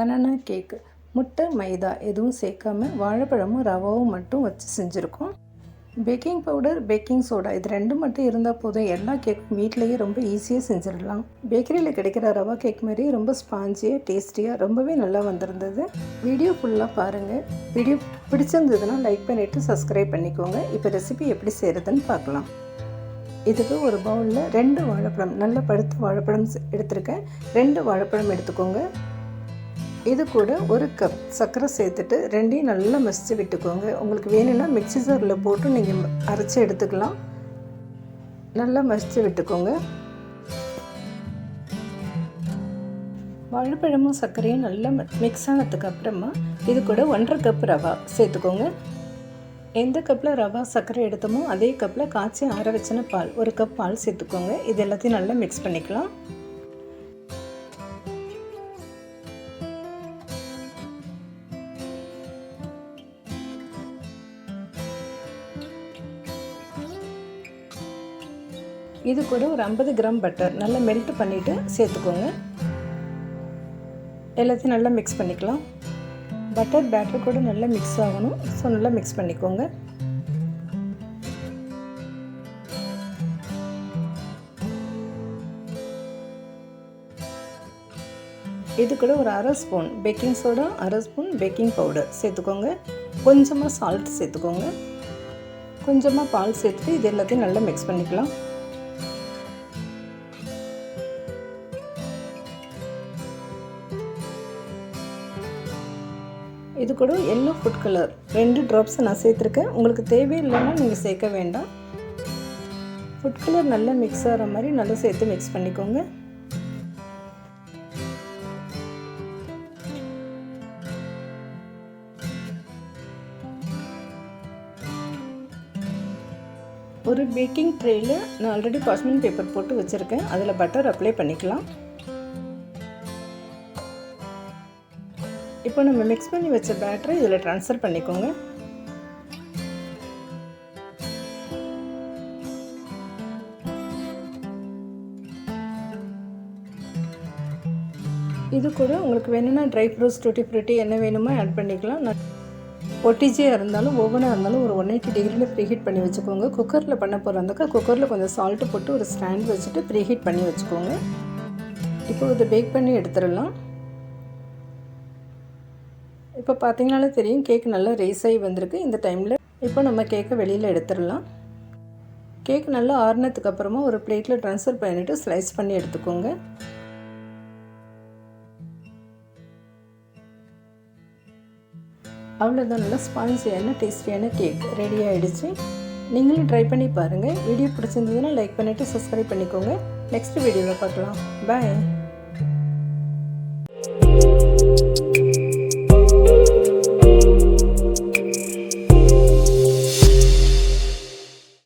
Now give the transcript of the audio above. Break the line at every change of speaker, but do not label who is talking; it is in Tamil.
பனானா கேக்கு. முட்டை, மைதா எதுவும் சேர்க்காம வாழைப்பழமும் ரவாவும் மட்டும் வச்சு செஞ்சுருக்கோம். பேக்கிங் பவுடர், பேக்கிங் சோடா இது ரெண்டும் மட்டும் இருந்தால் போதும். எல்லா கேக்கும் வீட்டிலையே ரொம்ப ஈஸியாக செஞ்சிடலாம். பேக்கரியில் கிடைக்கிற ரவா கேக் மாதிரி ரொம்ப ஸ்பாஞ்சியாக டேஸ்டியாக ரொம்பவே நல்லா வந்திருந்தது. வீடியோ ஃபுல்லாக பாருங்கள். வீடியோ பிடிச்சிருந்ததுன்னா லைக் பண்ணிவிட்டு சப்ஸ்கிரைப் பண்ணிக்கோங்க. இப்போ ரெசிபி எப்படி செய்கிறதுன்னு பார்க்கலாம். இதுக்கு ஒரு பவுலில் 2 வாழைப்பழம், நல்ல பழுத்த வாழைப்பழம் எடுத்திருக்கேன். 2 வாழைப்பழம் எடுத்துக்கோங்க. இது கூட 1 கப் சர்க்கரை சேர்த்துட்டு ரெண்டையும் நல்லா மசித்து விட்டுக்கோங்க. உங்களுக்கு வேணும்னா மிக்ஸி ஜாரில் போட்டு நீங்கள் அரைச்சி எடுத்துக்கலாம். நல்லா மசித்து விட்டுக்கோங்க. வாழைப்பழமும் சர்க்கரையும் நல்லா மிக்ஸ் ஆனதுக்கு அப்புறமா இது கூட 1.5 கப் ரவா சேர்த்துக்கோங்க. எந்த கப்பில் ரவா சர்க்கரை எடுத்தோமோ அதே கப்பில் காய்ச்சி ஆற வச்சின பால் 1 கப் பால் சேர்த்துக்கோங்க. இது எல்லாத்தையும் நல்லா மிக்ஸ் பண்ணிக்கலாம். இது கூட ஒரு 50 கிராம் பட்டர் நல்லா மெல்ட் பண்ணிவிட்டு சேர்த்துக்கோங்க. எல்லாத்தையும் நல்லா மிக்ஸ் பண்ணிக்கலாம். பட்டர் பேட்டர் கூட நல்லா மிக்ஸ் ஆகணும். ஸோ நல்லா மிக்ஸ் பண்ணிக்கோங்க. இது கூட ஒரு 1/2 spoon baking soda, 1/2 spoon baking powder சேர்த்துக்கோங்க. கொஞ்சமாக சால்ட் சேர்த்துக்கோங்க. கொஞ்சமாக பால் சேர்த்துட்டு இது எல்லாத்தையும் நல்லா மிக்ஸ் பண்ணிக்கலாம். இது கூட எல்லோ ஃபுட் கலர் 2 ட்ராப்ஸ் நான் சேர்த்துருக்கேன். உங்களுக்கு தேவையில்லைன்னா நீங்கள் சேர்க்க வேண்டாம். ஃபுட் கலர் நல்லா மிக்ஸ் ஆகிற மாதிரி நல்லா சேர்த்து மிக்ஸ் பண்ணிக்கோங்க. ஒரு பேக்கிங் ட்ரேயில் நான் ஆல்ரெடி பார்ச்மெண்ட் பேப்பர் போட்டு வச்சுருக்கேன். அதில் பட்டர் அப்ளை பண்ணிக்கலாம். இப்போ நம்ம மிக்ஸ் பண்ணி வச்ச பேட்டரை இதில் ட்ரான்ஸ்ஃபர் பண்ணிக்கோங்க. இது கூட உங்களுக்கு வேணும்னா ட்ரை ஃப்ரூட்ஸ், டூட்டி ஃப்ரூட்டி என்ன வேணுமோ ஆட் பண்ணிக்கலாம். ஒட்டிஜியாக இருந்தாலும் ஓவனாக இருந்தாலும் ஒரு 180 டிகிரியில் ப்ரீஹீட் பண்ணி வச்சுக்கோங்க. குக்கரில் பண்ண போகிறதாக்கா குக்கரில் கொஞ்சம் சால்ட்டு போட்டு ஒரு ஸ்டாண்ட் வச்சுட்டு ப்ரீஹீட் பண்ணி வச்சுக்கோங்க. இப்போ இதை பேக் பண்ணி எடுத்துடலாம். இப்போ பார்த்தீங்கனாலே தெரியும் கேக் நல்லா ரைஸ் ஆகி வந்திருக்கு. இந்த டைமில் இப்போ நம்ம கேக்கை வெளியில் எடுத்துடலாம். கேக் நல்லா ஆறுனதுக்கு அப்புறமா ஒரு பிளேட்டில் ட்ரான்ஸ்ஃபர் பண்ணிவிட்டு ஸ்லைஸ் பண்ணி எடுத்துக்கோங்க. அவ்வளோதான், நல்லா ஸ்பான்ஜியான டேஸ்டியான கேக் ரெடி ஆகிடுச்சு. நீங்களும் ட்ரை பண்ணி பாருங்கள். வீடியோ பிடிச்சிருந்ததுன்னா லைக் பண்ணிவிட்டு சப்ஸ்கிரைப் பண்ணிக்கோங்க. நெக்ஸ்ட் வீடியோவில் பார்க்கலாம். பாய்.